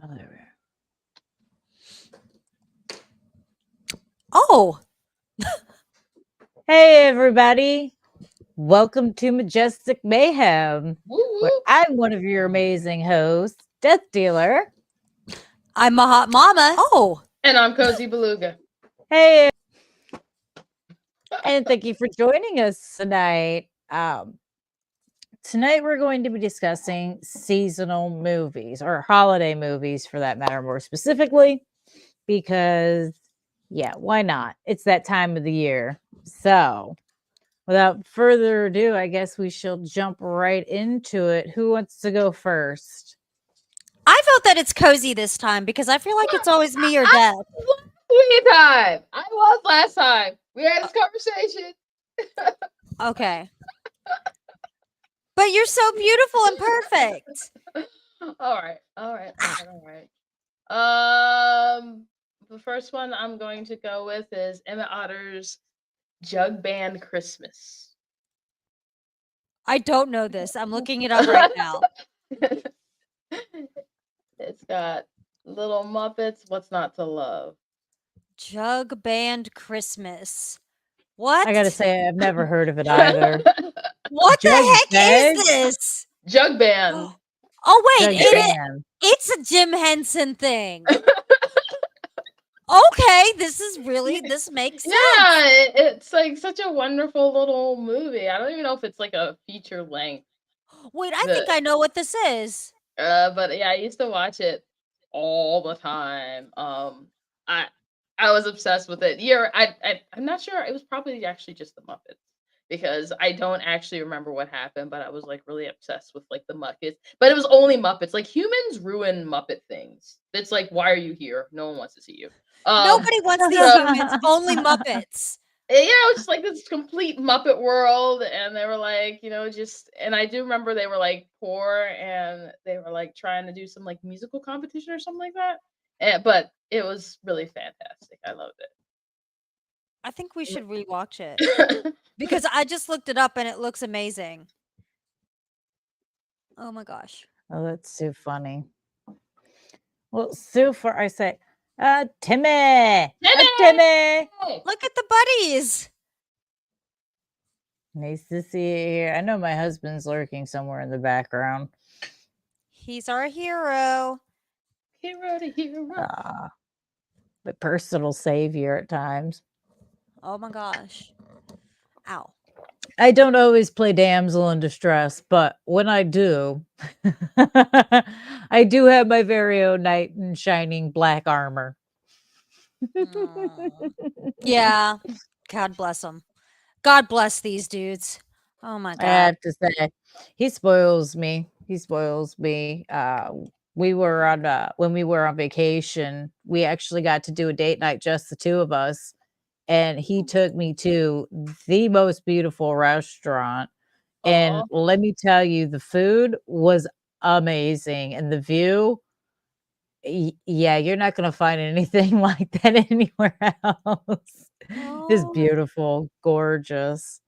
Oh, there we Oh, Hey, everybody. Welcome to Majestic Mayhem, Woo where woo. I'm one of your amazing hosts, Death Dealer. I'm a hot mama. Oh, And I'm Cozy Beluga. Hey, and thank you for joining us tonight. Tonight we're going to be discussing seasonal movies, or holiday movies for that matter, more specifically, because, yeah, why not? It's that time of the year. So, without further ado, I guess we shall jump right into it. Who wants to go first? I felt that it's cozy this time because I feel like it's always me or Death. Time. I was last time. We had this conversation. Okay. But you're so beautiful and perfect. All right. The first one I'm going to go with is Emmett Otter's Jug Band Christmas. I don't know this. I'm looking it up right now. It's got Little Muppets. What's not to love? Jug Band Christmas. What? I gotta say, I've never heard of it either. What the Jug heck Band? is this? Jug Band. Oh wait, Jug Band. it's a Jim Henson thing. Okay, this makes sense. Yeah, it's like such a wonderful little movie. I don't even know if it's like a feature length. Wait, I think I know what this is. But yeah, I used to watch it all the time. I was obsessed with it. I'm not sure. It was probably actually just the Muppets because I don't actually remember what happened, but I was like really obsessed with like the Muppets. But it was only Muppets. Like humans ruin Muppet things. It's like, why are you here? No one wants to see you. Nobody wants these humans, only Muppets. Yeah, it was just like this complete Muppet world, and they were like, and I do remember they were like poor, and they were like trying to do some like musical competition or something like that. But it was really fantastic. I loved it. I think we should rewatch it because I just looked it up and it looks amazing. Oh my gosh. Oh, that's too funny. Well, so far I say, Timmy! Timmy! Look at the buddies. Nice to see you here. I know my husband's lurking somewhere in the background. He's our hero. Hero to hero. My personal savior at times. Oh my gosh. Ow. I don't always play damsel in distress, but when I do, I do have my very own knight in shining black armor. Yeah. God bless them. God bless these dudes. Oh my God. I have to say, he spoils me. He spoils me. We were on when we were on vacation, we actually got to do a date night, just the two of us. And he took me to the most beautiful restaurant. And let me tell you, the food was amazing. And the view, yeah, you're not going to find anything like that anywhere else. It's beautiful, gorgeous.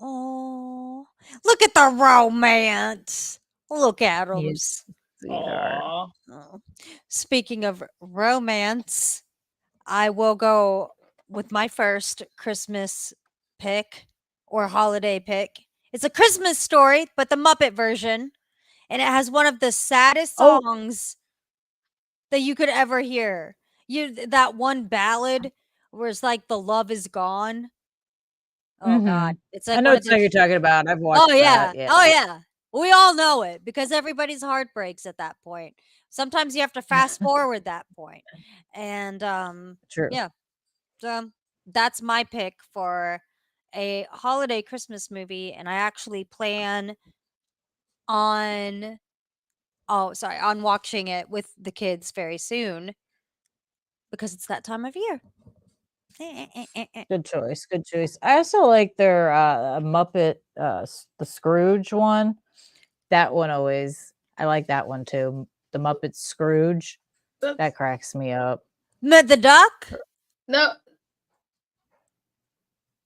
Oh, look at the romance. Look at them. Yes, sweetheart. Oh. Speaking of romance, I will go with my first Christmas pick or holiday pick. It's a Christmas story, but the Muppet version. And it has one of the saddest songs that you could ever hear. That one ballad where it's like the love is gone. Oh God. It's like I know what song you're talking about. I've watched that. Yeah. Oh yeah. We all know it because everybody's heart breaks at that point. Sometimes you have to fast forward that point. And True. yeah. So that's my pick for a holiday Christmas movie. And I actually plan on watching it with the kids very soon because it's that time of year. Good choice. Good choice. I also like their Muppet, the Scrooge one. That one always, I like that one too. The Muppet Scrooge. That cracks me up. The duck? No.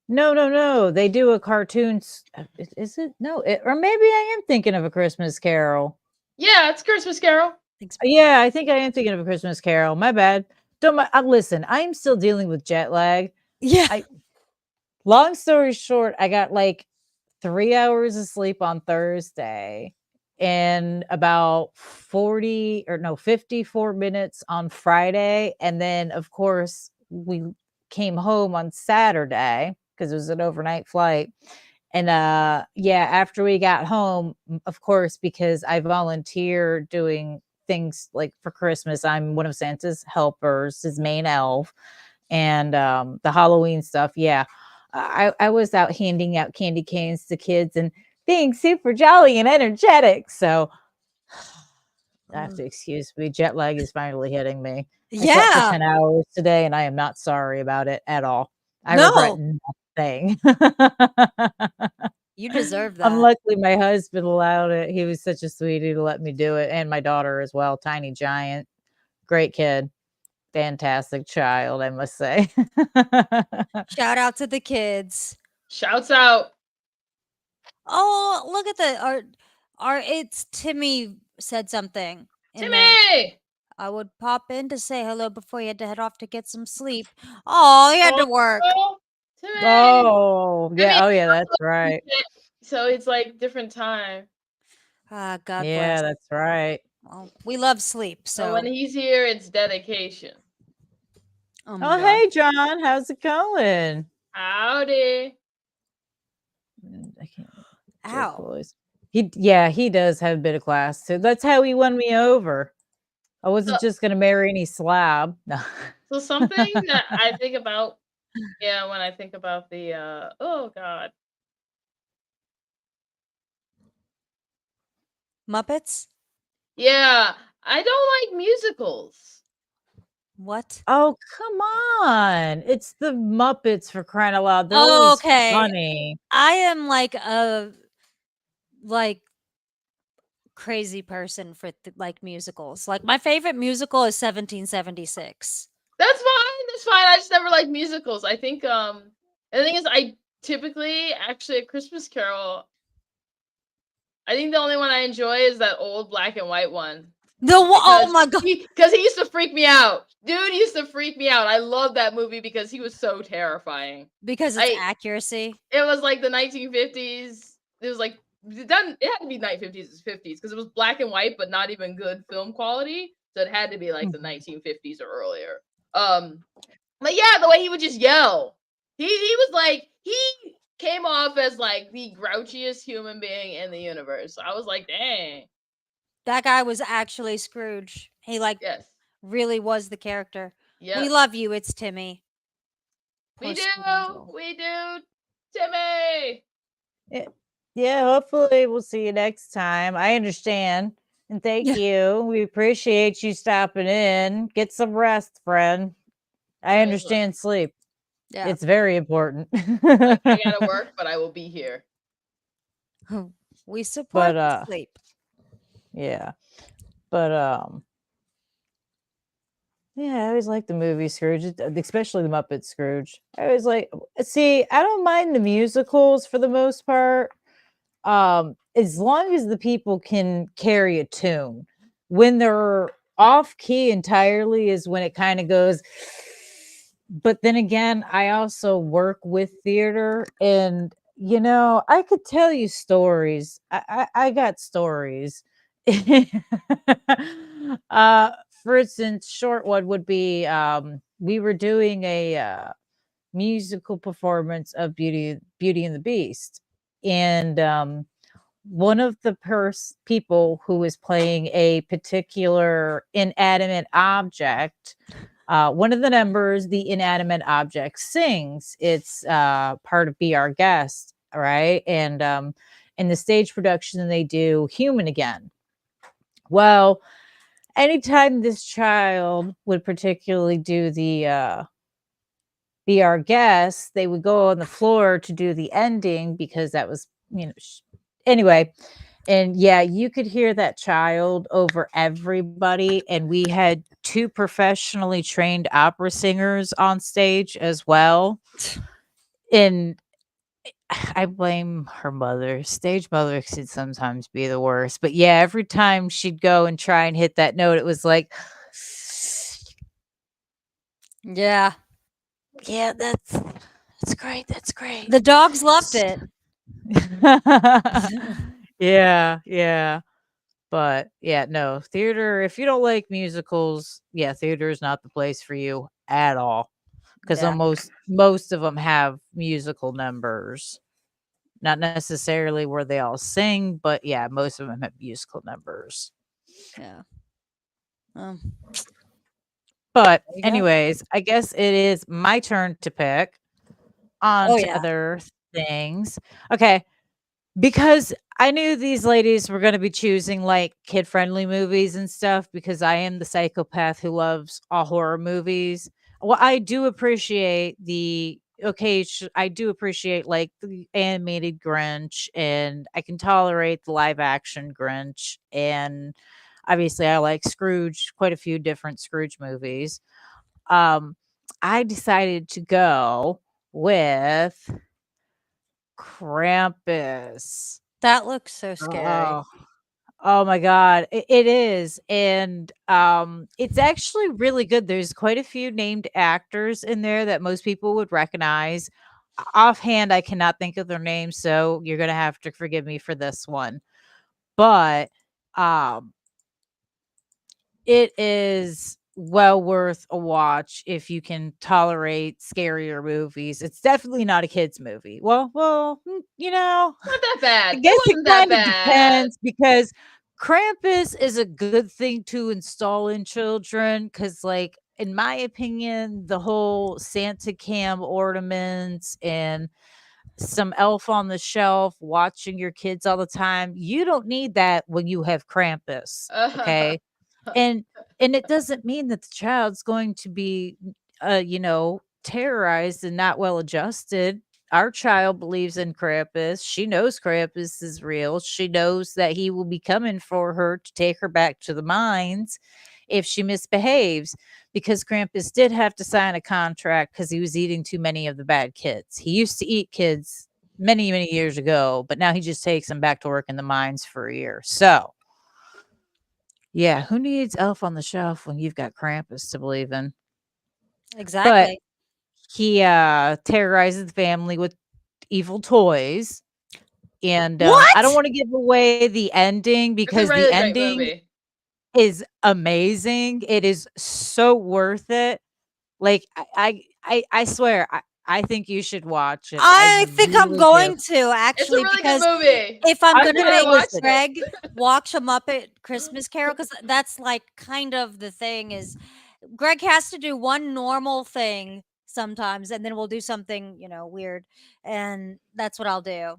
No. They do a cartoon. Is it? No. Or maybe I am thinking of A Christmas Carol. Yeah, it's Christmas Carol. Thanks. Yeah, I think I am thinking of A Christmas Carol. My bad. Don't listen, I'm still dealing with jet lag. Yeah. Long story short, I got like 3 hours of sleep on Thursday and about 54 minutes on Friday. And then, of course, we came home on Saturday because it was an overnight flight. And yeah, after we got home, of course, because I volunteer doing things like for Christmas, I'm one of Santa's helpers, his main elf, and the Halloween stuff. Yeah, I was out handing out candy canes to kids and being super jolly and energetic. So I have to excuse me. Jet lag is finally hitting me. I slept for Yeah. 10 hours today and I am not sorry about it at all. I regret No, nothing. you deserve that. Unluckily, my husband allowed it. He was such a sweetie to let me do it. And my daughter as well. Tiny giant. Great kid. Fantastic child, I must say. Shout out to the kids. Shouts out. Oh, look at the it's Timmy said something in there. Timmy! I would pop in to say hello before you had to head off to get some sleep. Oh, he had to work. Oh, Timmy! Oh, yeah. I mean, Oh, yeah. That's right. so it's like different time. Ah, God Yeah, bless. that's right. Well, we love sleep, So so when he's here, it's dedication. oh my Oh, God. hey, John. How's it going? Howdy. I can't. Ow. Boys. He does have a bit of class too. That's how he won me over. I wasn't So- just gonna marry any slob. No. So something that I think about, when I think about the oh God. Muppets? Yeah, I don't like musicals. What? Oh, come on. It's the Muppets for crying out loud. They're always Okay. funny. I am like a crazy person for like musicals. Like my favorite musical is 1776. That's fine. That's fine. I just never liked musicals. I think the thing is I typically actually a Christmas Carol. I think the only one I enjoy is that old black and white one. Oh my God. Because he used to freak me out. Dude used to freak me out. I love that movie because he was so terrifying. Because it's accuracy. It was like the 1950s. It was like it had to be 1950s, 50s because it was black and white, but not even good film quality. So it had to be like the 1950s or earlier. But yeah, the way he would just yell. He was like he came off as like the grouchiest human being in the universe. I was like, dang. That guy was actually Scrooge. He Yes. really was the character. Yeah. We love you. It's Timmy. We Poor do. sweet angel. We do. Timmy. Yeah, hopefully we'll see you next time. I understand. And thank you. We appreciate you stopping in. Get some rest, friend. I understand sleep. Yeah. It's very important. I gotta work, but I will be here. We support the sleep. Yeah. But yeah, I always like the movie Scrooge, especially the Muppet Scrooge. I always like see, I don't mind the musicals for the most part. As long as the people can carry a tune. When they're off key entirely is when it kind of goes. But then again, I also work with theater, and I could tell you stories. I got stories. For instance, short one would be we were doing a musical performance of Beauty and the Beast, and one of the people who was playing a particular inanimate object, one of the members, the inanimate object, sings. It's part of Be Our Guest, right? And in the stage production, they do Human Again. Well, anytime this child would particularly do the Be Our Guest, they would go on the floor to do the ending because that was, anyway. And yeah, you could hear that child over everybody. And we had 2 professionally trained opera singers on stage as well. And I blame her mother. Stage mother could sometimes be the worst. But yeah, every time she'd go and try and hit that note, it was like, Yeah. yeah, that's great. That's great. The dogs loved it. Yeah, yeah. But yeah, no, theater, if you don't like musicals, yeah, theater is not the place for you at all. Because Yeah. most of them have musical numbers. Not necessarily where they all sing, but yeah, most of them have musical numbers. Yeah. Um, But there you go. anyways, I guess it is my turn to pick on Oh, to yeah. other things. Okay, because I knew these ladies were gonna be choosing, like, kid-friendly movies and stuff because I am the psychopath who loves all horror movies. Well, I do appreciate I do appreciate, like, the animated Grinch, and I can tolerate the live action Grinch, and obviously, I like Scrooge, quite a few different Scrooge movies. Um, I decided to go with Krampus. That looks so scary. Oh, oh my god, it is, and, it's actually really good. There's quite a few named actors in there that most people would recognize. Offhand, I cannot think of their names, so you're gonna have to forgive me for this one. But, um, it is well worth a watch if you can tolerate scarier movies. It's definitely not a kids movie. You know, Not that I bad. It guess it wasn't that kind of bad. depends because Krampus is a good thing to install in children because, like, in my opinion, the whole Santa cam ornaments and some elf on the shelf watching your kids all the time, you don't need that when you have Krampus. Okay. And it doesn't mean that the child's going to be, terrorized and not well adjusted. Our child believes in Krampus. She knows Krampus is real. She knows that he will be coming for her to take her back to the mines if she misbehaves, because Krampus did have to sign a contract because he was eating too many of the bad kids. He used to eat kids many, many years ago, but now he just takes them back to work in the mines for a year. So, yeah, who needs Elf on the Shelf when you've got Krampus to believe in? But Exactly. he, terrorizes the family with evil toys, and, I don't What? wanna give away the ending It's a because the really great ending movie. is amazing. It is so worth it. Like, I swear, I think you should watch it. I I think I'm really do. going to It's a actually really good because movie. if I'm I'm gonna You gonna gotta make watch listen. Greg it. watch a Muppet Christmas Carol, because that's like kind of the thing is Greg has to do one normal thing sometimes, and then we'll do something, weird. And that's what I'll do.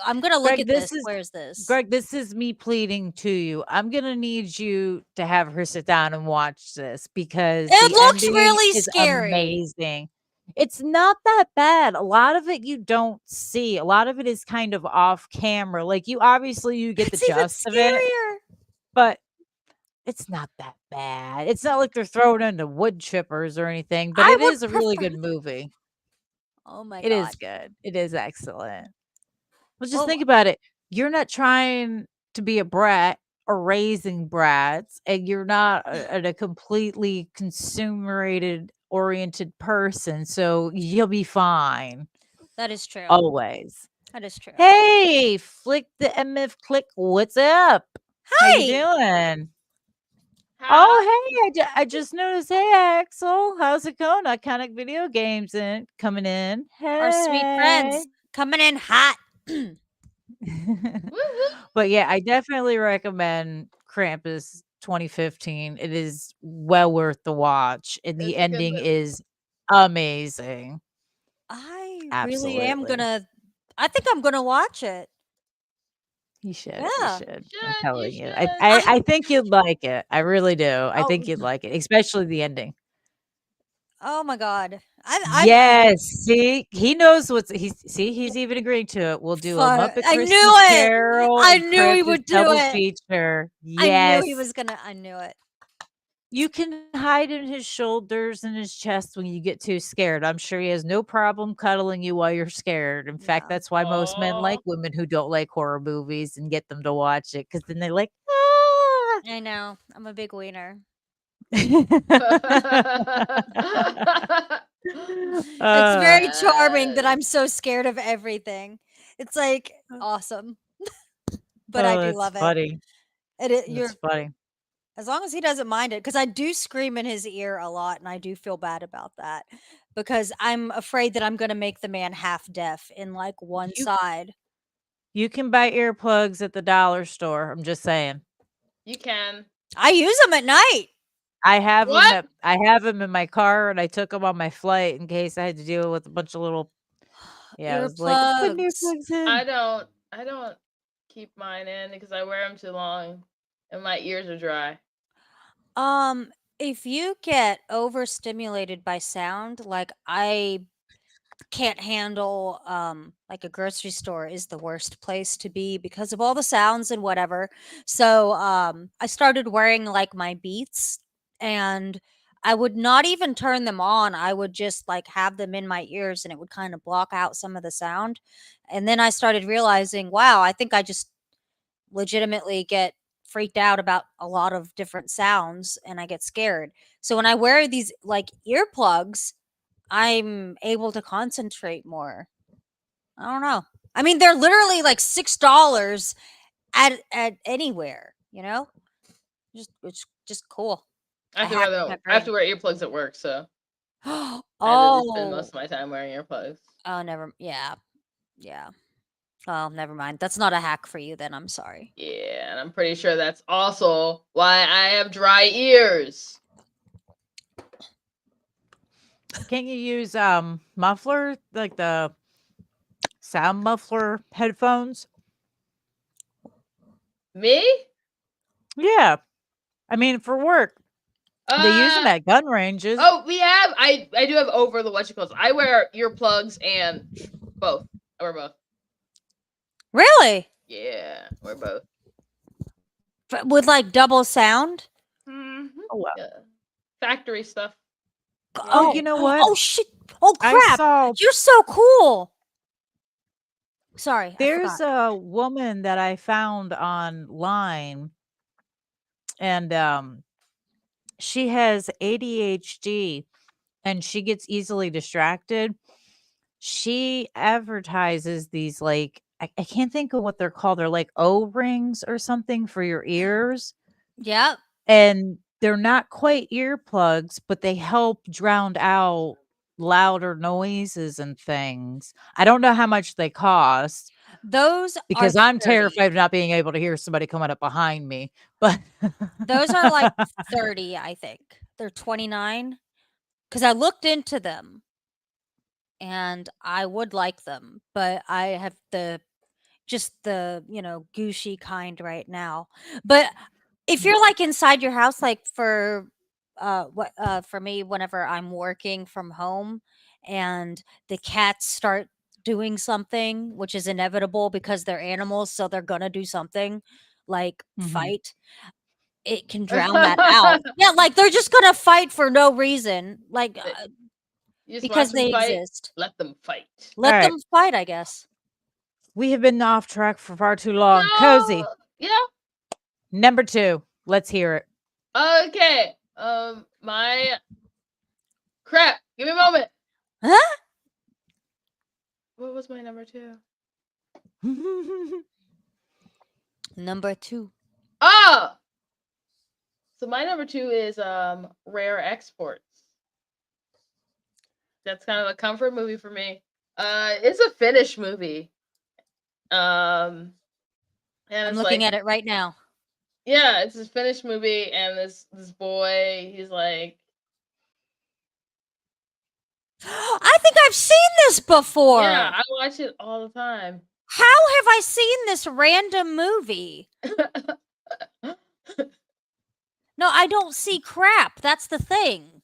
I'm gonna look Greg, at this. Where's this? This is me pleading to you. I'm gonna need you to have her sit down and watch this because It the looks ending really is scary. amazing. It's not that bad. A lot of it you don't see. A lot of it is kind of off camera. Like you get the It's even gist of it, scarier. but it's not that bad. It's not like they're throwing into wood chippers or anything, but I it would is a really prefer good that. movie. Oh my It is god. good. It is excellent. Well, just Well, think about it. You're not trying to be a brat or raising brats, and you're not a completely consumerated oriented person, so you'll be fine that is true. always. That is true. Hey, Flick the MF Click, what's up? How you Hi, doing? Hi. Oh, hey, I just noticed. Hey, Axel, how's it going? Iconic video games and coming in. our sweet Hey. friends coming in hot. Woo-hoo. But yeah, I definitely recommend Krampus 2015. It is well worth the watch, and the It's a good ending movie. is amazing. I really am Absolutely. gonna. I think I'm gonna watch it. You should, you Yeah. should. I'm Should. You telling you. should. I I think you'd like it. I really do. I think oh you'd like it, especially the ending. oh my god. I Yes, see? He knows he's even agreeing to it. We'll do a fun. Muppet I knew Christmas it. Carol I and knew he Krampus would do double it. feature. I knew he Yes. was gonna. I knew it. You can hide in his shoulders and his chest when you get too scared. I'm sure he has no problem cuddling you while you're scared. In fact, Yeah. that's why most men like Oh. women who don't like horror movies and get them to watch it because then they like, "Ah." I know. I'm a big wiener. It's very charming that Yes. I'm so scared of everything. It's like awesome, but I Oh, do that's love it. funny. You're That's funny. as long as he doesn't mind it, because I do scream in his ear a lot, and I do feel bad about that because I'm afraid that I'm gonna make the man half deaf in like one You side. you can buy earplugs at the dollar store. I'm just saying. You can. I use them at night. What? I have them in my car, and I took them on my flight in case I had to deal with a bunch of little yeah, I was like, "I'm putting Earplugs. earplugs in." I don't keep mine in because I wear them too long and my ears are dry. Um, if you get overstimulated by sound, like I can't handle like a grocery store is the worst place to be because of all the sounds and whatever. So I started wearing like my Beats, and I would not even turn them on. I would just like have them in my ears, and it would kind of block out some of the sound. And then I started realizing, wow, I think I just legitimately get freaked out about a lot of different sounds and I get scared. So when I wear these like earplugs, I'm able to concentrate more. I don't know. I mean, they're literally like $6 at anywhere, you know? Just it's just cool. I I have to wear hacked them. my I have to brain. wear earplugs at work, so I literally spend most Oh. of my time wearing earplugs. Oh, never. Yeah. Yeah. Oh, never mind. That's not a hack for you then. I'm sorry. Yeah, and I'm pretty sure that's also why I have dry ears. Can't you use, muffler, like the sound muffler headphones? Me? Yeah. I mean, for work, they use them Uh at gun ranges. oh, we have. I do have over the what you call. I wear earplugs and both. I wear both. Really? Yeah, I wear both. With like double sound? Mm-hmm. Oh, well. Yeah, factory stuff. Oh, Oh, you Yeah. know what? oh shit. Oh I crap. saw You're so cool. Sorry, I there's forgot. a woman that I found online, and, she has ADHD, and she gets easily distracted. She advertises these, like I can't think of what they're called. They're like O-rings or something for your ears. Yep. And they're not quite earplugs, but they help drown out louder noises and things. I don't know how much they cost Those are because I'm 30. terrified of not being able to hear somebody coming up behind me, but Those are like 30, I think. They're 29 cuz I looked into them and I would like them, but I have just the, Gucci kind right now. But if you're like inside your house, like for me, whenever I'm working from home and the cats start doing something, which is inevitable because they're animals, so they're gonna do something like Mhm. fight, it can drown that out. Yeah, like they're just gonna fight for no reason, like You just watch because them they fight. exist. Let them fight. Let Alright. them fight, I guess. We have been off track for far too long. Cozy, No. Yeah. number 2. Let's hear it. Okay. My crap. Give me a moment. Huh? What was my number 2? Number 2. Oh. So my number 2 is Rare Exports. That's kind of a comfort movie for me. It's a Finnish movie. And I'm it's looking like, at it right now. yeah, it's a Finnish movie, and this boy, he's like, I think I've seen this before. yeah, I watch it all the time. How have I seen this random movie? No, I don't see crap. That's the thing.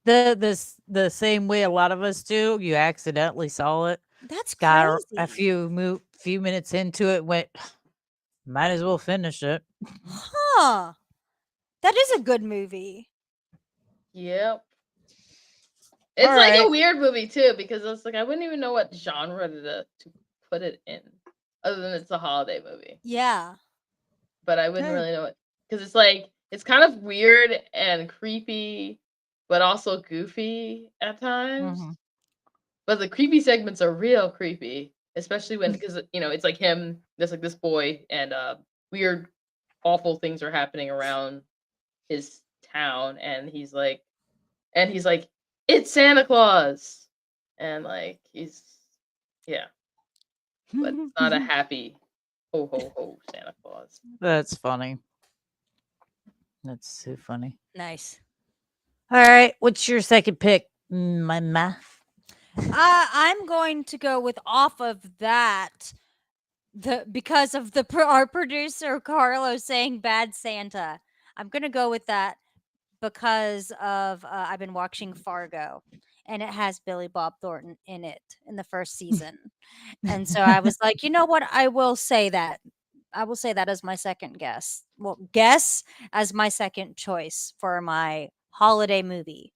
The same way a lot of us do, you accidentally saw it. That's Got a crazy. few minutes into it, went, "Might as well finish it." Huh. That is a good movie. Yep. It's like a weird movie too, because it's like I wouldn't even know what genre to put it in, other than it's a holiday movie. Yeah. But I wouldn't really know it, because it's like it's kind of weird and creepy, but also goofy at times. Mhm. But the creepy segments are real creepy, especially when, because it's like him, there's like this boy, and weird, awful things are happening around his town, and he's like, it's Santa Claus, and like yeah, but it's not a happy ho ho ho Santa Claus. That's funny. That's so funny. Nice. All right, what's your second pick, Mama? I'm going to go with off of that because of our producer Carlos saying Bad Santa. I'm going to go with that because of I've been watching Fargo, and it has Billy Bob Thornton in it in the first season. And so I was like, you know what? I will say that. I will say that as my second guess. Well, guess as my second choice for my holiday movie.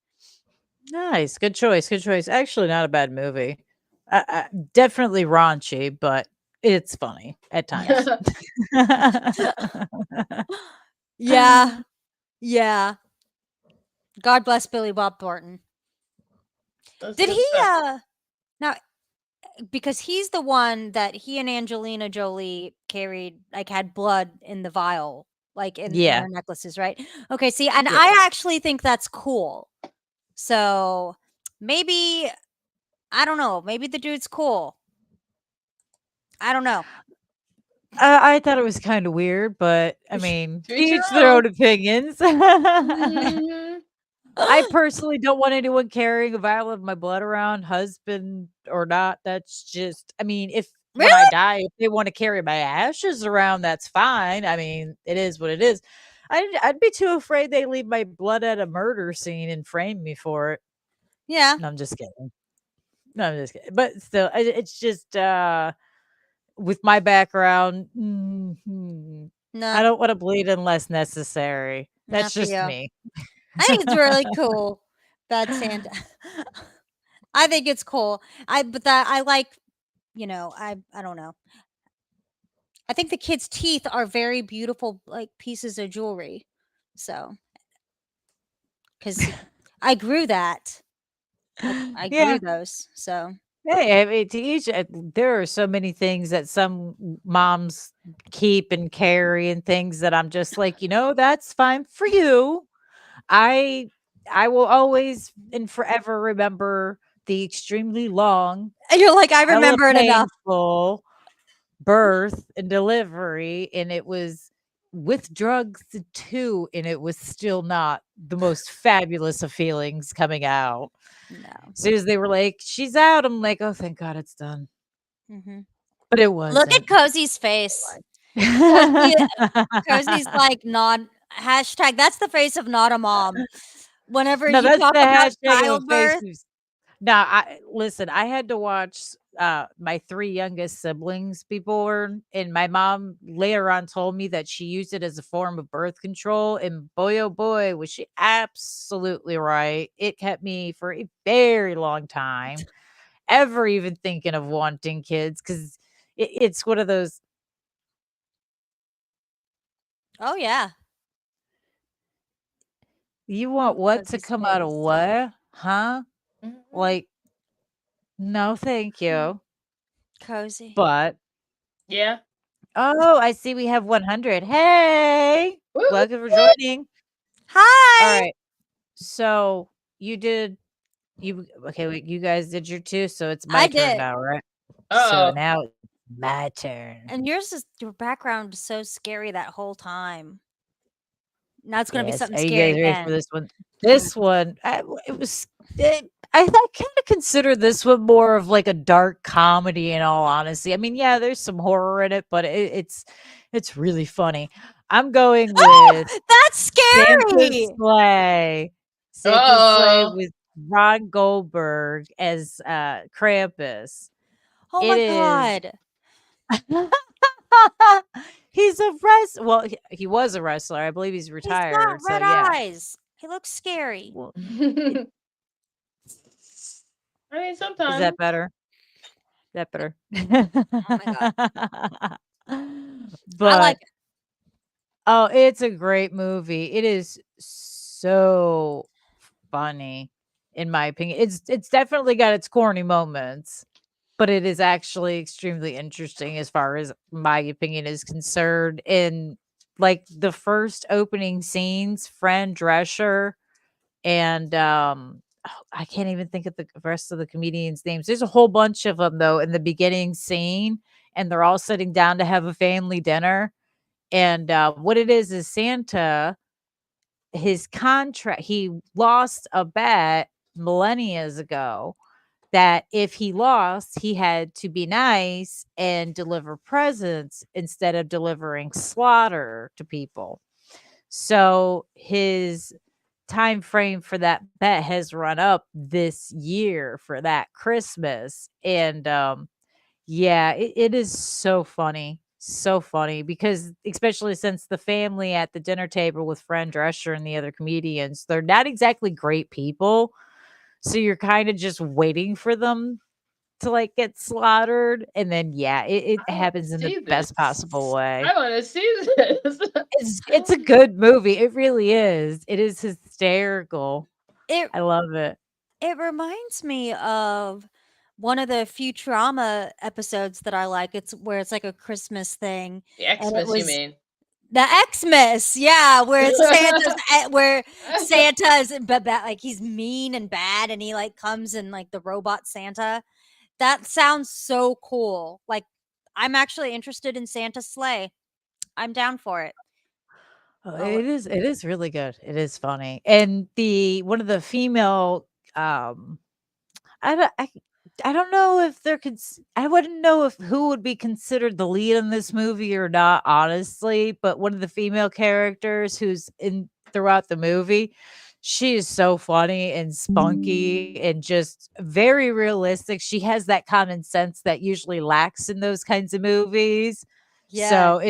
Nice, good choice, good choice. Actually, not a bad movie. Definitely raunchy, but it's funny at times. Yeah. Yeah. God bless Billy Bob Thornton. That's Did good he stuff. now because he's the one that he and Angelina Jolie carried, like had blood in the vial, like in Yeah. their necklaces, right? Okay, see, and Yeah. I actually think that's cool. So maybe I don't know, maybe the dude's cool. I don't know. I thought it was kind of weird, but I mean, To each your each their own. own opinions. Mhm. I personally don't want anyone carrying a vial of my blood around, husband or not. That's just, I mean, if when I Really? die, if they want to carry my ashes around, that's fine. I mean, it is what it is. I'd be too afraid they leave my blood at a murder scene and frame me for it. Yeah. No, I'm just kidding. No, I'm just kidding. But still, it's just with my background, I No, don't want to bleed unless necessary. not That's for just you. me. I think it's really cool. Bad Santa. I think it's cool. But that I like, I don't know. I think the kids' teeth are very beautiful, like pieces of jewelry. So, because I grew that, I Yeah. grew those. So, Hey, I mean, to each, there are so many things that some moms keep and carry, and things that I'm just like, that's fine for you. I I will always and forever remember the extremely long, and you're like, I hella remember it enough. painful birth and delivery, and it was with drugs too, and it was still not the most fabulous of feelings coming out. No. As soon as they were like, "She's out," I'm like, "Oh, thank God it's done." Hmm. But it Look at wasn't. Cozy's face. No, Cozy's like not hashtag. That's the face of not a mom. Whenever you that's talk the about hashtag of a face childbirth, who's now, I listen, I had to watch, my 3 youngest siblings be born, and my mom later on told me that she used it as a form of birth control, and boy, oh boy, was she absolutely right. It kept me for a very long time ever even thinking of wanting kids, 'cause it's one of those. oh yeah. You want Oh, what to Cozy's come out of face. what? Huh? Mhm. Like, no, thank you. Cozy. But Yeah. oh, I see we have 100. Hey, Woo! welcome for joining. All Hi. right. So you did you okay, wait, you guys did your 2, so it's my I turn did. now, right? So Uh-oh. now it's my turn. And your background is so scary that whole time. Now it's gonna be Yes. something Are you scary guys ready for again. this one? This one, it was I kind of consider this one more of like a dark comedy, in all honesty. I mean, yeah, there's some horror in it, but it's really funny. I'm going with Oh, that's Santa's scary. Sleigh. Santa's Sleigh Uh-oh. with Ron Goldberg as, Krampus. Oh It my is god. he's a wrestler. Well, he was a wrestler. I believe he's He's retired, got so red yeah. eyes. He looks scary. Well, I mean, is sometimes. that better? Is that better? Oh my god. I like But it. oh, it's a great movie. It is so funny, in my opinion. It's definitely got its corny moments, but it is actually extremely interesting as far as my opinion is concerned. And like the first opening scenes, Fran Drescher and I can't even think of the rest of the comedians' names. There's a whole bunch of them though in the beginning scene, and they're all sitting down to have a family dinner. And what it is Santa, his contract, he lost a bet millennia ago that if he lost, he had to be nice and deliver presents instead of delivering slaughter to people. So his time frame for that bet has run up this year for that Christmas. And yeah, it is so funny because especially since the family at the dinner table with Fran Drescher and the other comedians, they're not exactly great people. So you're kind of just waiting for them to like get slaughtered. And then yeah, it I want to happens in the see this. best possible way. I want to see this. It's a good movie. It really is. It is hysterical. It I love it. it reminds me of one of the Futurama episodes that I like. It's where it's like a Christmas thing, The and it Xmas, you was mean? the Xmas, yeah, where where Santa is like he's mean and bad, and he like comes in like the robot Santa. That sounds so cool. Like I'm actually interested in Santa's sleigh. I'm down for it. Oh, Oh, it is really good. It is funny. And the one of the female I don't I don't know if there could I wouldn't know if who would be considered the lead in this movie or not, honestly, but one of the female characters who's in throughout the movie, she is so funny and spunky and just very realistic. She has that common sense that usually lacks in those kinds of movies. yes. So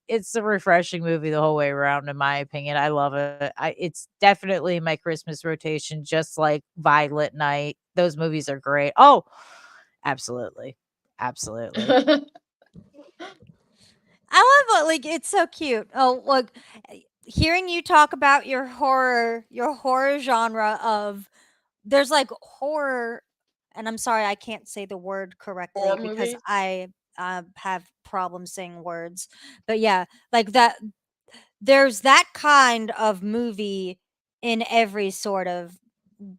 it's a refreshing movie the whole way around, in my opinion. I love it. It's definitely in my Christmas rotation, just like Violet Night. Those movies are great. Oh, absolutely, absolutely. I love it. Like it's so cute. Oh, look, hearing you talk about your horror genre of there's like horror, and I'm sorry I can't say the word correctly Horror because movies? I have problems saying words. But yeah, like that. There's that kind of movie in every sort of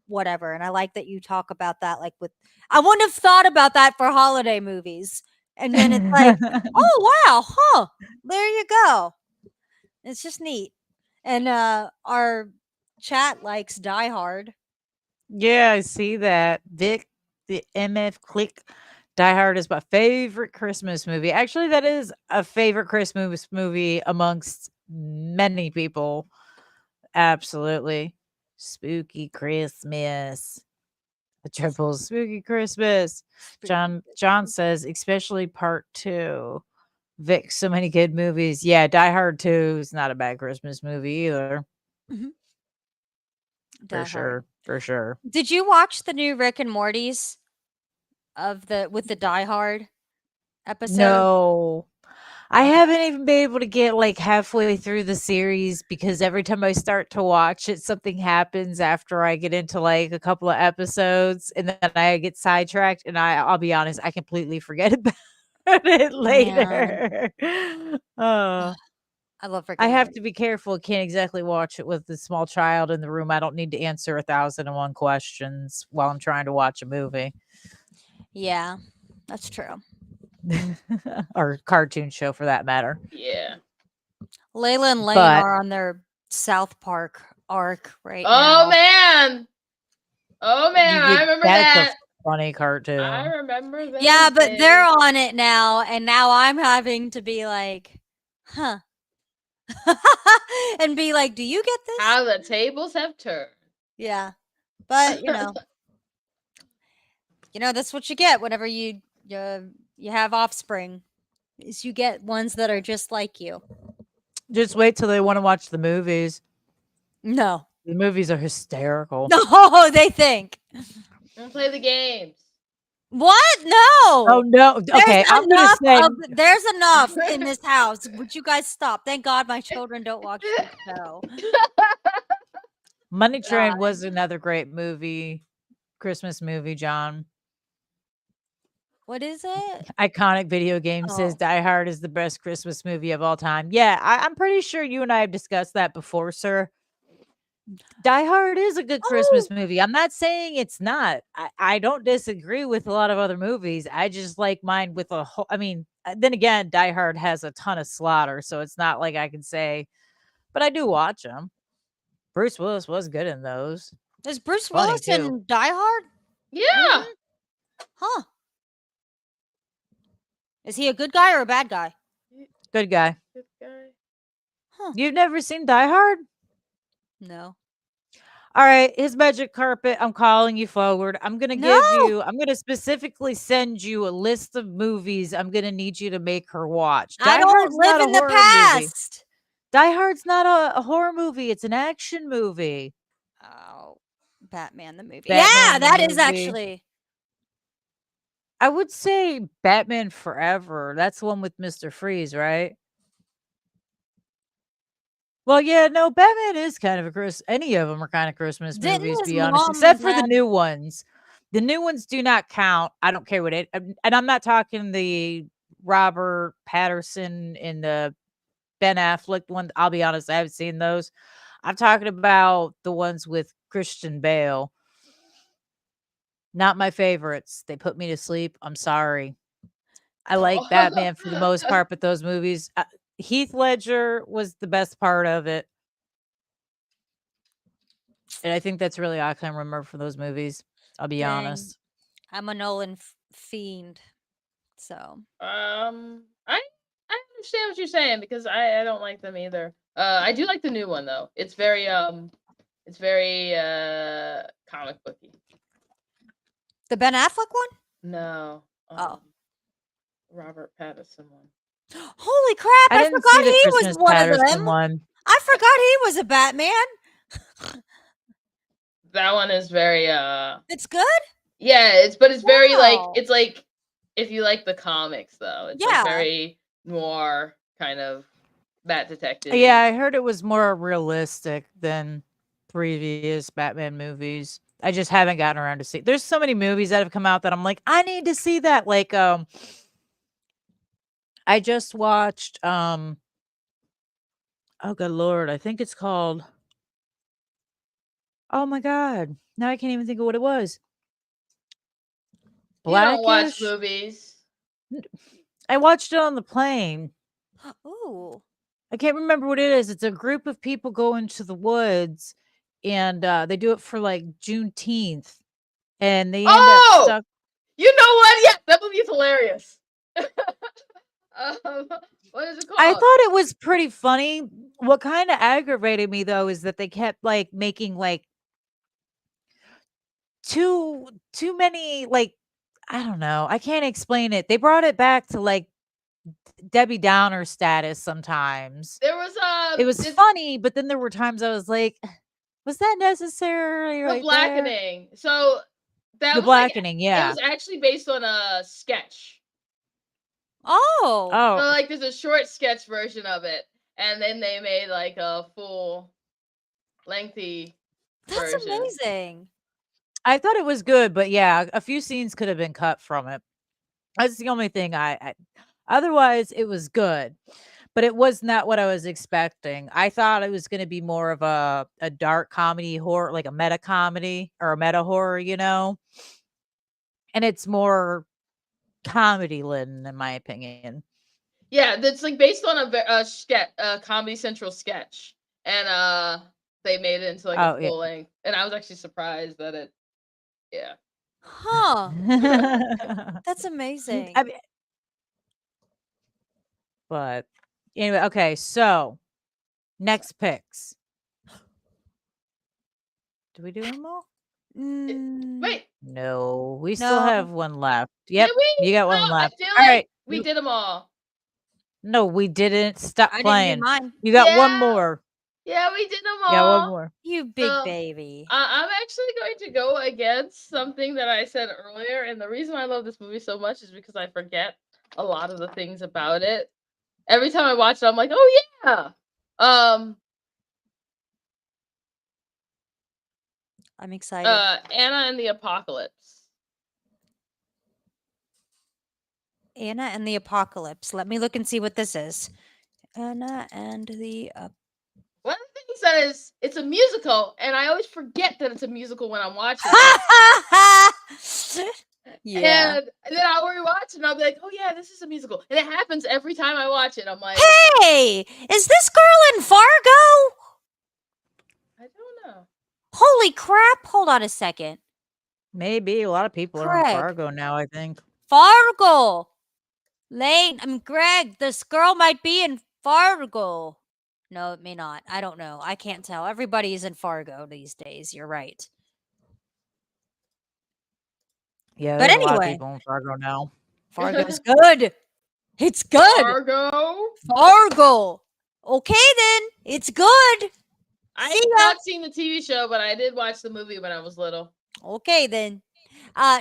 whatever, and I like that you talk about that. Like with, I wouldn't have thought about that for holiday movies, and then it's like, oh wow, huh? There you go. It's just neat. And our chat likes Die Hard. Yeah, I see that. Vic, the MF Click, Die Hard is my favorite Christmas movie. Actually, that is a favorite Christmas movie amongst many people. Absolutely. Spooky Christmas. A triple spooky Christmas. John says, especially part two. Vic, so many good movies. Yeah, Die Hard 2 is not a bad Christmas movie either. Mhm. For Die Hard. sure. For sure. Did you watch the new Rick and Morty's of the with the Die Hard episode? No. I Okay. haven't even been able to get like halfway through the series because every time I start to watch it, something happens after I get into like a couple of episodes and then I get sidetracked and I'll be honest, I completely forget about it Man, later. Uh, I love Rick I and have Morty. to be careful. Can't exactly watch it with the small child in the room. I don't need to answer 1,001 questions while I'm trying to watch a movie Yeah, that's true. or cartoon show for that matter. Yeah. Layla and Lane But are on their South Park arc right Oh now. man. Oh man, I you remember that's a that. funny I cartoon. remember Yeah, those but they're days. on it now, and now I'm having to be like, huh. And be like, do you get this? How the tables have turned. Yeah. But that's what you get whenever you have offspring. Is you get ones that are just like you. Just wait till they wanna watch the movies. No. The movies are hysterical. No, they think. And play the games. What? Oh No. no. Okay, I'm gonna say There's enough in this house. Would you guys stop? Thank God my children don't watch this show. Money Train God. was another great movie, Christmas movie, John. What is it? Iconic video game says Oh. Die Hard is the best Christmas movie of all time. Yeah, I'm pretty sure you and I have discussed that before, sir. Die Hard is a good Christmas Oh. movie. I'm not saying it's not. I don't disagree with a lot of other movies. I just like mine with a whole. I mean, then again, Die Hard has a ton of slaughter, so it's not like I can say, but I do watch them. Bruce Willis was good in those. Is Bruce Funny, Willis too. in Die Hard? Yeah. Huh. Is he a good guy or a bad guy? Good guy. Good guy. Huh. You've never seen Die Hard? No. All right, his magic carpet. I'm calling you forward. I'm gonna I'm gonna specifically send you a list of movies I'm gonna need you to make her watch. I Die don't Hard's live not a in the horror movie. past. Die Hard's not a horror movie. It's an action movie. Oh, Batman the movie. Batman yeah, the that is movie. actually. I would say Batman Forever. That's the one with Mr. Freeze, right? Well, yeah, no, Batman is kind of a Chris. Any of them are kind of Christmas Didn't movies, to his be honest, mom except for the have- new ones. The new ones do not count. I don't care what it. And I'm not talking the Robert Patterson and the Ben Affleck one. I'll be honest, I haven't seen those. I'm talking about the ones with Christian Bale. Not my favorites. They put me to sleep. I'm sorry. I like Batman for the most part, but those movies, Heath Ledger was the best part of it. And I think that's really all I can remember from those movies. I'll be Dang. honest. I'm a Nolan fiend. So. I understand what you're saying because I don't like them either. I do like the new one though. It's very comic booky. The Ben Affleck one? No. Robert Pattinson one. Holy crap! I didn't forgot see the he Christmas was one of Patterson them. one. I forgot he was a Batman. That one is very It's good? Yeah, it's very like Wow. it's like if you like the comics though. It's like Yeah. very noir kind of Bat detective. Yeah, I heard it was more realistic than previous Batman movies. I just haven't gotten around to see. There's so many movies that have come out that I'm like, I need to see that. Like, I just watched oh good lord, I think it's called, oh my god, now I can't even think of what it was. You don't watch Blackish. movies. I watched it on the plane. Ooh. I can't remember what it is. It's a group of people go into the woods, and they do it for like Juneteenth, and they end up stuck. You know what? Yeah, that movie is hilarious. What is it called? I thought it was pretty funny. What kind of aggravated me though is that they kept like making like too many, like, I don't know. I can't explain it. They brought it back to like Debbie Downer status sometimes. There was It was funny, but then there were times I was like, was that necessary? The Right there? Blackening. So that The was like, Blackening, it yeah. was actually based on a sketch. Oh. So Oh, like there's a short sketch version of it, and then they made like a full lengthy That's version. amazing. I thought it was good, but yeah, a few scenes could have been cut from it. That's the only thing I otherwise it was good, but it was not what I was expecting. I thought it was going to be more of a dark comedy horror, like a meta comedy or a meta horror, you know. And it's more comedy laden, in my opinion. Yeah, that's like based on a sketch, a Comedy Central sketch, and they made it into like a full length. And I was actually surprised that it, yeah. Huh. That's amazing. I mean, but anyway, okay, so next picks. Do we do them all? Wait, No, we still have No. one left. Yep, did we? you got No, one left. I feel All like right. we did them all. No, we didn't. Stop I didn't playing. do mine. You got one Yeah. more. Yeah, we did them Yeah, one all. more. You big So, baby. I'm actually going to go against something that I said earlier, and the reason I love this movie so much is because I forget a lot of the things about it. Every time I watch it, I'm like, oh yeah. I'm excited. Anna and the Apocalypse. Anna and the Apocalypse. Let me look and see what this is. Anna and the One of the things that is, it's a musical, and I always forget that it's a musical when I'm watching it. Yeah. And then I'll rewatch it and I'll be like, oh yeah, this is a musical. And it happens every time I watch it. I'm like, Hey, is this girl in Fargo? I don't know. Holy crap. Hold on a second. Maybe a lot of people are in Craig. Fargo now, I think. Fargo. Greg, this girl might be in Fargo. No, it may not. I don't know. I can't tell. Everybody's in Fargo these days. You're right. Yeah, But there's a lot of anyway, people in Fargo now. Fargo's good. It's good. Fargo. Fargo. Okay then. It's good. I See have ya. not seen the TV show, but I did watch the movie when I was little. Okay then.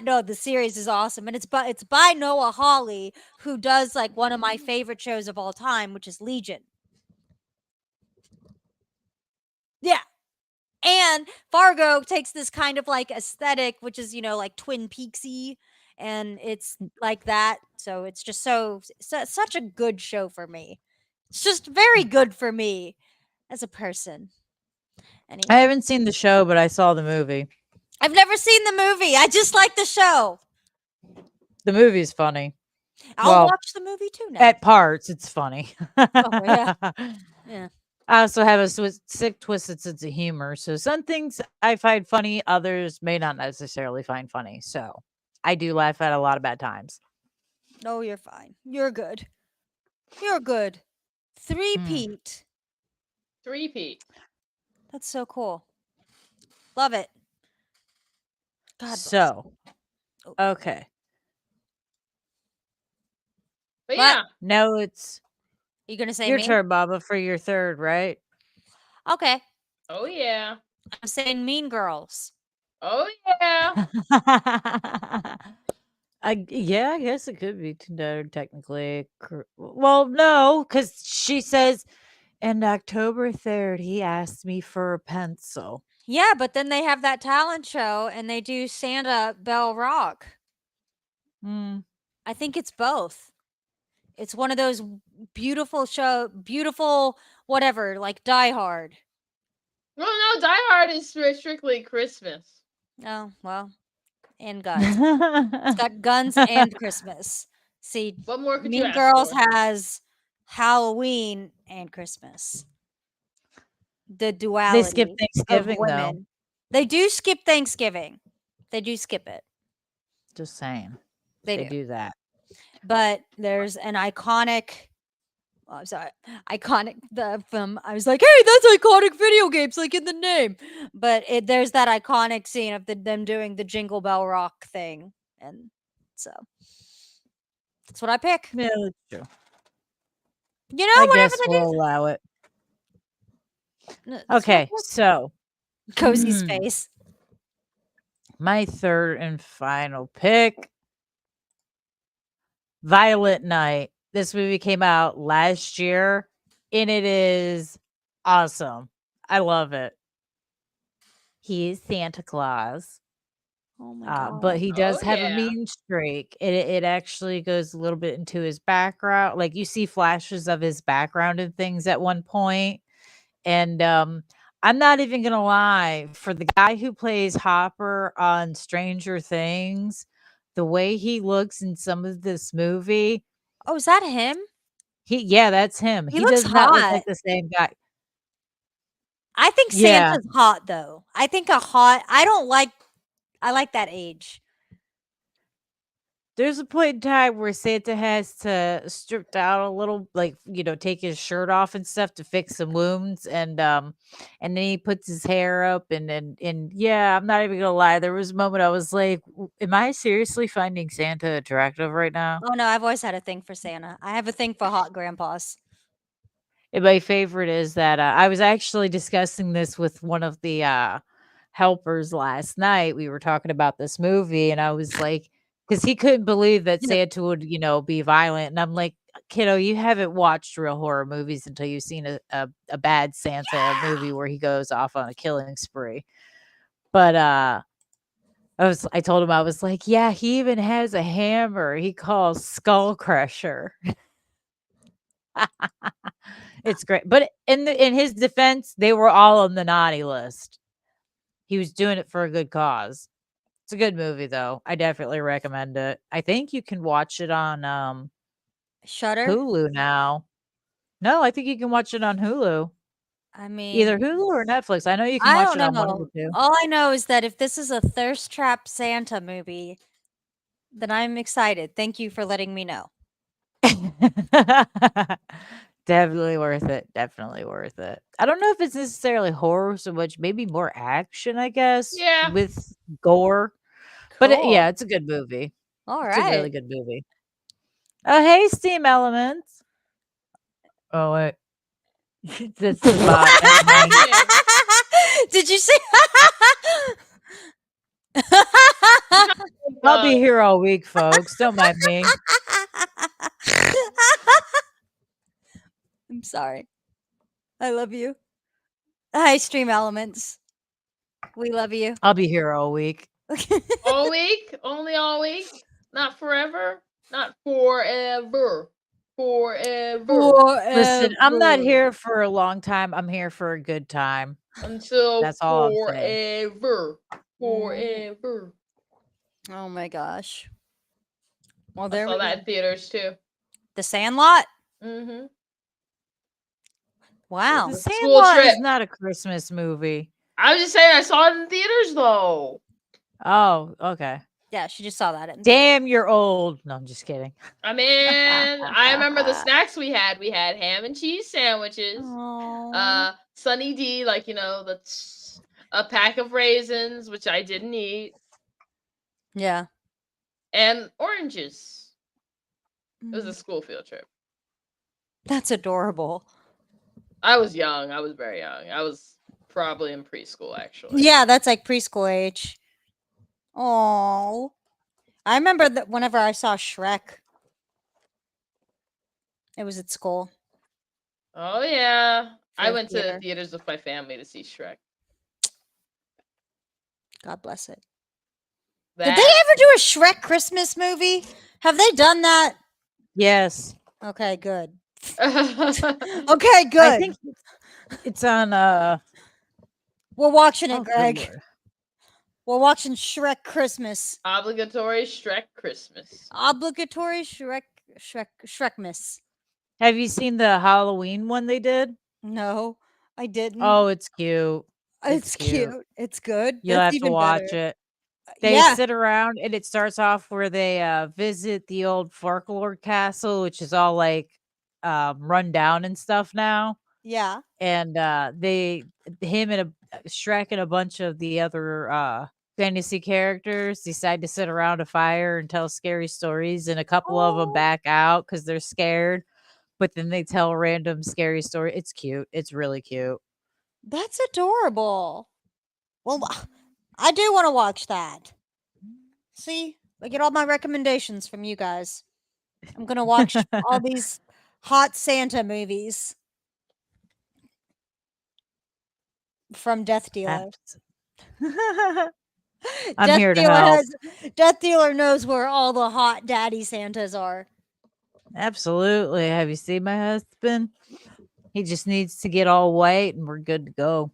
No, the series is awesome, and it's by Noah Hawley, who does like one of my favorite shows of all time, which is Legion. Yeah. And Fargo takes this kind of like aesthetic, which is, like Twin Peaksy, and it's like that. So it's just such a good show for me. It's just very good for me as a person. Anyway, I haven't seen the show, but I saw the movie. I've never seen the movie. I just like the show. The movie's funny. I'll Well, watch the movie too now. At parts, it's funny. Oh, yeah. Yeah. I also have a sick, twisted sense of humor. So some things I find funny, others may not necessarily find funny. So I do laugh at a lot of bad times. No, you're fine. You're good. You're good. Three-peat. Three-peat. That's so cool. Love it. God bless. So, okay. But What? yeah. Now it's You gonna say your me? turn, Baba, for your third, right? Okay. Oh yeah. I'm saying Mean Girls. Oh yeah. Yeah, I guess it could be considered technically. Well, no, because she says, and October 3rd, he asked me for a pencil. Yeah, but then they have that talent show and they do Santa Bell Rock. I think it's both. It's one of those beautiful whatever, like Die Hard. Well, no, Die Hard is strictly Christmas. Oh, well, and guns. It's got guns and Christmas. See, What more could you Mean ask Girls for? has Halloween and Christmas. The duality They skip of Thanksgiving, though. women. They do skip Thanksgiving. They do skip it. Just saying. They do that. But there's an iconic. Oh, I'm sorry. Iconic. I was like, hey, that's iconic video games, like in the name. But there's that iconic scene of them doing the Jingle Bell Rock thing, and so that's what I pick. Yeah, that's true. You know, I whatever guess they we'll do. allow it. That's Okay, what- so cozy space. My third and final pick, Violet Night. This movie came out last year, and it is awesome. I love it. He is Santa Claus. Oh my god! But he does Oh, have a yeah. mean streak. It actually goes a little bit into his background. Like you see flashes of his background and things at one point. And I'm not even gonna lie, for the guy who plays Hopper on Stranger Things, the way he looks in some of this movie, Oh, is that him? yeah, that's him. He He looks does not look hot. like the same guy. I think Yeah. Santa's hot though. I think I like that age. There's a point in time where Santa has to strip down a little, like, take his shirt off and stuff to fix some wounds, and then he puts his hair up, and yeah, I'm not even gonna lie. There was a moment I was like, "Am I seriously finding Santa attractive right now?" Oh no, I've always had a thing for Santa. I have a thing for hot grandpas. And my favorite is that I was actually discussing this with one of the helpers last night. We were talking about this movie, and I was like, because he couldn't believe that Yeah. Santa would, be violent. And I'm like, kiddo, you haven't watched real horror movies until you've seen a bad Santa movie where he goes off on a killing spree. But I told him, I was like, yeah, he even has a hammer he calls Skull Crusher. It's great. But in his defense, they were all on the naughty list. He was doing it for a good cause. It's a good movie though. I definitely recommend it. I think you can watch it on Shutter. Hulu now. No, I think you can watch it on Hulu. I mean, Either Hulu or Netflix. I know you can I watch don't it on one of the know. two. All I know is that if this is a thirst trap Santa movie, then I'm excited. Thank you for letting me know. Definitely worth it. Definitely worth it. I don't know if it's necessarily horror so much, maybe more action, I guess, Yeah. with gore. But yeah, it's a good movie. All It's a really right. good movie. Oh, hey, Steam Elements. Oh, wait. That's the bot. Never mind. Yeah. Did you see? I'll be here all week, folks. Don't mind me. I'm sorry. I love you. Hi, Stream Elements. We love you. I'll be here all week. All week? Only all week? Not forever? Not forever. Forever. Listen, I'm not here for a long time. I'm here for a good time. Until That's all I'm saying. forever. Forever. Oh my gosh. Well, I there saw we that go. in theaters too. The Sandlot. Mm-hmm. Wow. The School Sandlot trip. is not a Christmas movie. I was just saying I saw it in theaters though. Oh, okay. Yeah, she just saw that. Damn, you're old. No, I'm just kidding. I mean, I remember the snacks we had. We had ham and cheese sandwiches. Aww. Sunny D, like that's a pack of raisins, which I didn't eat, Yeah. and oranges. It was a school field trip. That's adorable. I was young. I was very young. I was probably in preschool, actually. Yeah, that's like preschool age. Oh, I remember that whenever I saw Shrek, it was at school. Oh yeah, I For went to theater. the theaters with my family to see Shrek. God bless it. That Did they ever do a Shrek Christmas movie? Have they done that? Yes. Okay, good. okay, Okay, good. I think it's on We're watching it, oh, good Greg. Lord. We're watching Shrek Christmas. obligatory Shrek Christmas. Obligatory Shrekmas. Have you seen the Halloween one they did? No, I didn't. Oh, it's cute. it's cute. It's good. You'll That's have to even watch better. it. They Yeah. sit around and it starts off where they visit the old Farquhar Castle, which is all like run down and stuff now. Yeah. And him and Shrek and a bunch of the other fantasy characters decide to sit around a fire and tell scary stories, and a couple of them back out because they're scared, but then they tell a random scary story. It's cute. It's really cute. That's adorable. Well, I do want to watch that. See, I get all my recommendations from you guys. I'm gonna watch all these hot Santa movies from Death Dealer. I'm here to help. Death Dealer knows where all the hot daddy Santas are. Absolutely. Have you seen my husband? He just needs to get all white and we're good to go.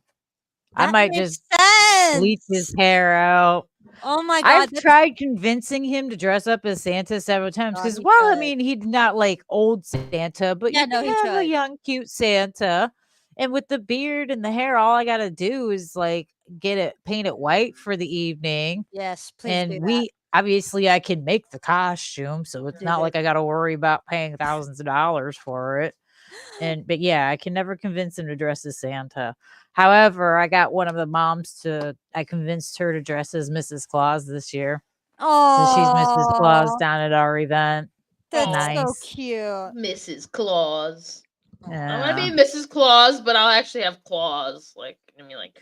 I That might makes just bleach his sense. hair out. Oh my god! I've tried convincing him to dress up as Santa several times God, because, he well, I should. mean, he's not like old Santa, but Yeah, you no, can he have a should. young, cute Santa. And with the beard and the hair, all I got to do is like paint it white for the evening. Yes, please do And that. obviously I can make the costume, so it's Do not it. like I got to worry about paying thousands of dollars for it. But yeah, I can never convince him to dress as Santa. However, I got one of the moms I convinced her to dress as Mrs. Claus this year. So she's Mrs. Claus Oh, down at our event. that's so Nice. cute. Mrs. Claus. I want to Yeah. be Mrs. Claus, but I'll actually have claws. Like, I mean, like.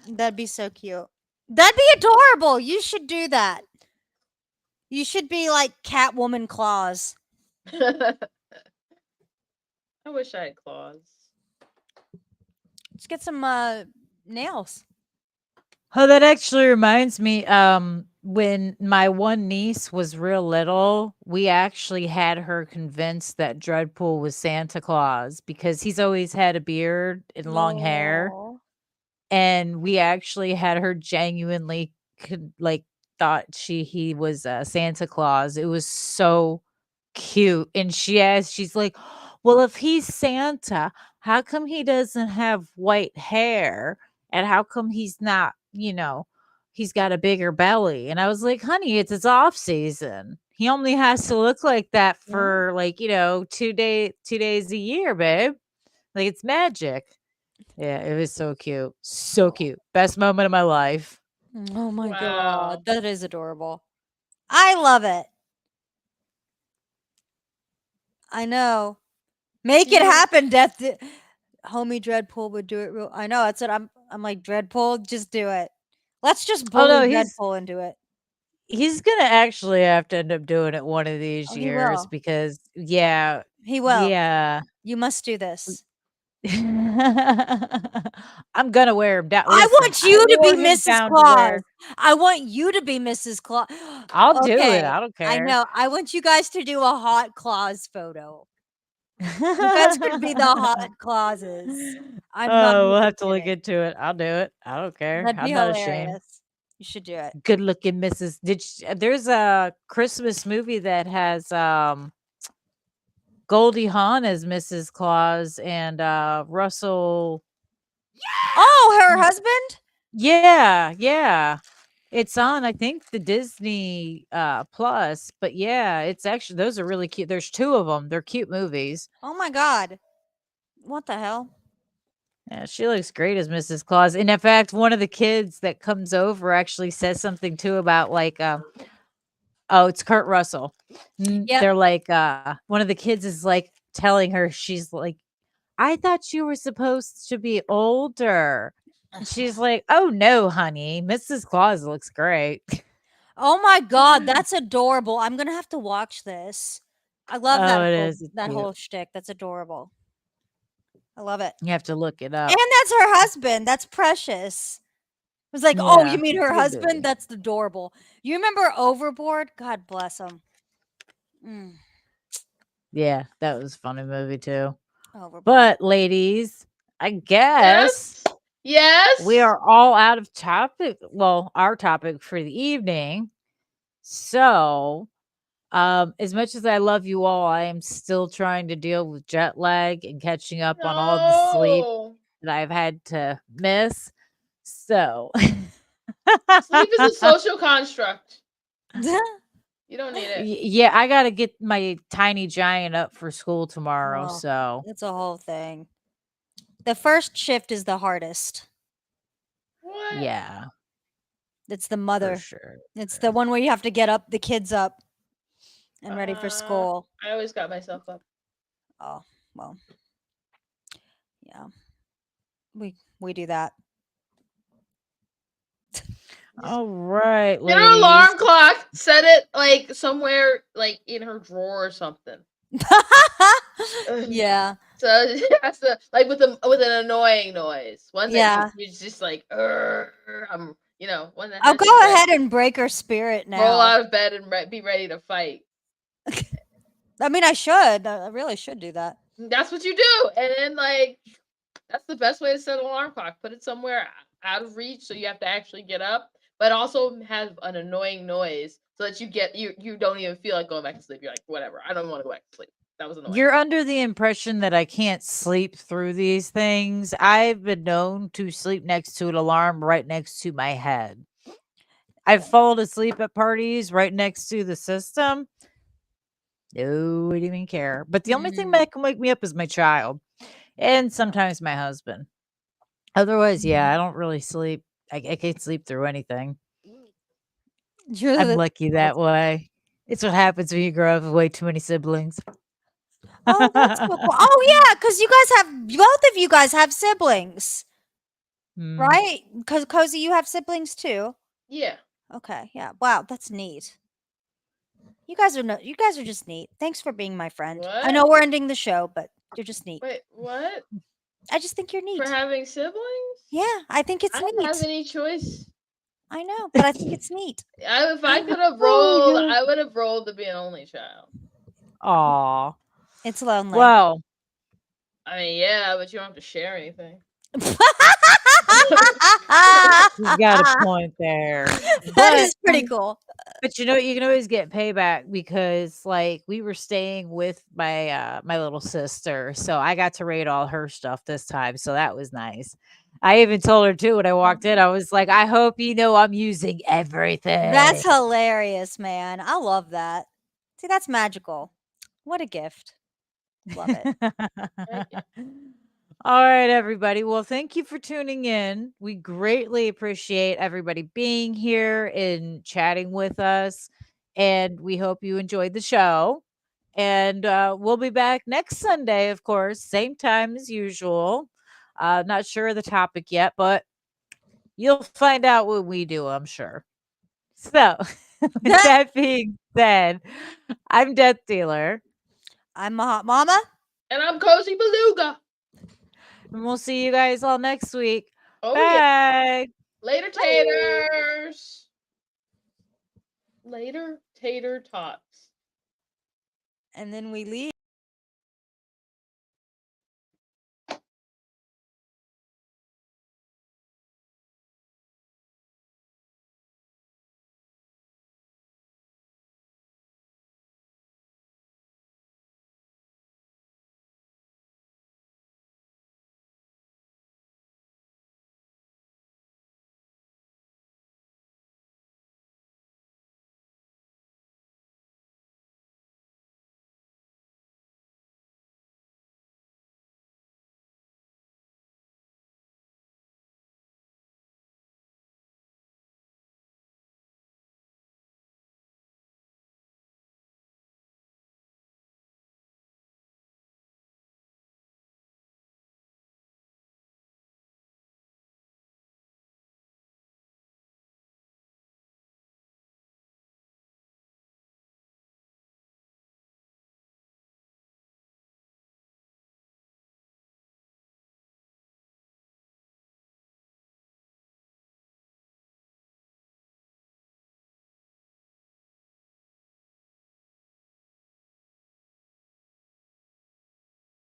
That'd be so cute. That'd be adorable. You should do that. You should be like Catwoman Claus. I wish I had claws. Let's get some nails. Oh, that actually reminds me, when my one niece was real little, we actually had her convinced that Dreadpool was Santa Claus because he's always had a beard and long hair. Oh. And we actually had her genuinely like thought he was Santa Claus. It was so cute. And she's like, well, if he's Santa, how come he doesn't have white hair? And how come he's not, he's got a bigger belly? And I was like, honey, it's his off season. He only has to look like that for 2 days a year, babe. Like it's magic. Yeah, it was so cute. So cute. Best moment of my life. Oh my Wow. god, that is adorable. I love it. I know. Make it Yeah. happen, Death. Homie Dreadpool would do it real. I know. That's what I'm like, Dreadpool, just do it. Let's just Oh bully no, he's Deadpool into it. he's gonna actually have to end up doing it one of these Oh, he years will. because yeah, He will. yeah. You must do this. I'm gonna wear him down. I Listen, want you to wore be him Mrs. down to Claus. wear. I want you to be Mrs. Claus. I'll do it. Okay, I don't I care. know. I want you guys to do a hot Claus photo. You guys could be the hot Clauses. I'm not Oh, we'll even have to look kidding. into it. I'll do it. I don't care. That'd be I'm not ashamed. hilarious. You should do it. Good looking Mrs. There's a Christmas movie that has Goldie Hawn as Mrs. Claus and Russell. Oh, her husband? Yeah, yeah. It's on, I think, the Disney Plus, but yeah, it's actually those are really cute. There's two of them. They're cute movies. Oh my god. What the hell? Yeah, she looks great as Mrs. Claus. And in fact, one of the kids that comes over actually says something too about like oh, it's Kurt Russell. Yep. They're like one of the kids is like telling her, she's like, I thought you were supposed to be older. And she's like, oh no, honey, Mrs. Claus looks great. Oh my god, that's adorable. I'm gonna have to watch this. I love Oh, it is. It's that cute. whole shtick. That's adorable. I love it. You have to look it up. And that's her husband. That's precious. It was like, oh, Yeah, you mean her good husband? movie. That's adorable. You remember Overboard? God bless him. Yeah, that was a funny movie too. Overboard. But ladies, I guess Yes. we are all out of topic. Well, our topic for the evening. So, as much as I love you all, I am still trying to deal with jet lag and catching up on all the sleep No. that I've had to miss. So, Sleep is a social construct. You don't need it. yeah, I got to get my tiny giant up for school tomorrow. Oh, So, It's a whole thing. The first shift is the hardest. What? yeah, It's the for mother. sure. It's the one where you have to get up the kids up and ready for school. I always got myself up. Oh, well. Yeah. We do that. All right, Get her alarm clock. Set it like somewhere like in her drawer or something. Yeah. So it has to like with an annoying noise. One that you just like, I'm, one that I'll has go to ahead and break her spirit now. roll out of bed and be ready to fight. I mean, I should. I really should do that. That's what you do, and then like that's the best way to set an alarm clock. Put it somewhere out of reach, so you have to actually get up, but also have an annoying noise so that you don't even feel like going back to sleep. You're like, whatever, I don't want to go back to sleep. That was annoying. You're under the impression that I can't sleep through these things. I've been known to sleep next to an alarm right next to my head. I've fallen asleep at parties right next to the system. No, I didn't even care. But the only thing that can wake me up is my child and sometimes my husband. Otherwise, yeah, I don't really sleep. I can't sleep through anything. I'm lucky that way. It's what happens when you grow up with way too many siblings. Oh, that's so cool. Oh yeah, because both of you guys have siblings, Mm. right? Because Cozy, you have siblings too. Yeah. Okay, yeah. Wow, that's neat. You guys are just neat. Thanks for being my friend. I What? know we're ending the show, but you're just neat. Wait, what? I just think you're For neat. having siblings? Yeah, I think it's I didn't have neat. any choice. I know, but I think it's neat. If I could have Oh my rolled, God. I would have rolled to be an only child. Aw. It's lonely. Well, I mean, yeah, but you don't have to share anything. you got a point there. That But is pretty cool. But you know, you can always get payback because like we were staying with my little sister. So I got to rate all her stuff this time. So that was nice. I even told her too when I walked in, I was like, I hope you know I'm using everything. That's hilarious, man. I love that. See, that's magical. What a gift. Love it. All right, everybody. Well, thank you for tuning in. We greatly appreciate everybody being here and chatting with us. And we hope you enjoyed the show. And we'll be back next Sunday, of course, same time as usual. Not sure of the topic yet, but you'll find out when we do, I'm sure. So, with that being said, I'm Death Dealer. I'm a hot mama. And I'm Cozy Beluga. And we'll see you guys all next week. Oh, Bye. yeah. Later, taters. Later, tater tots. And then we leave.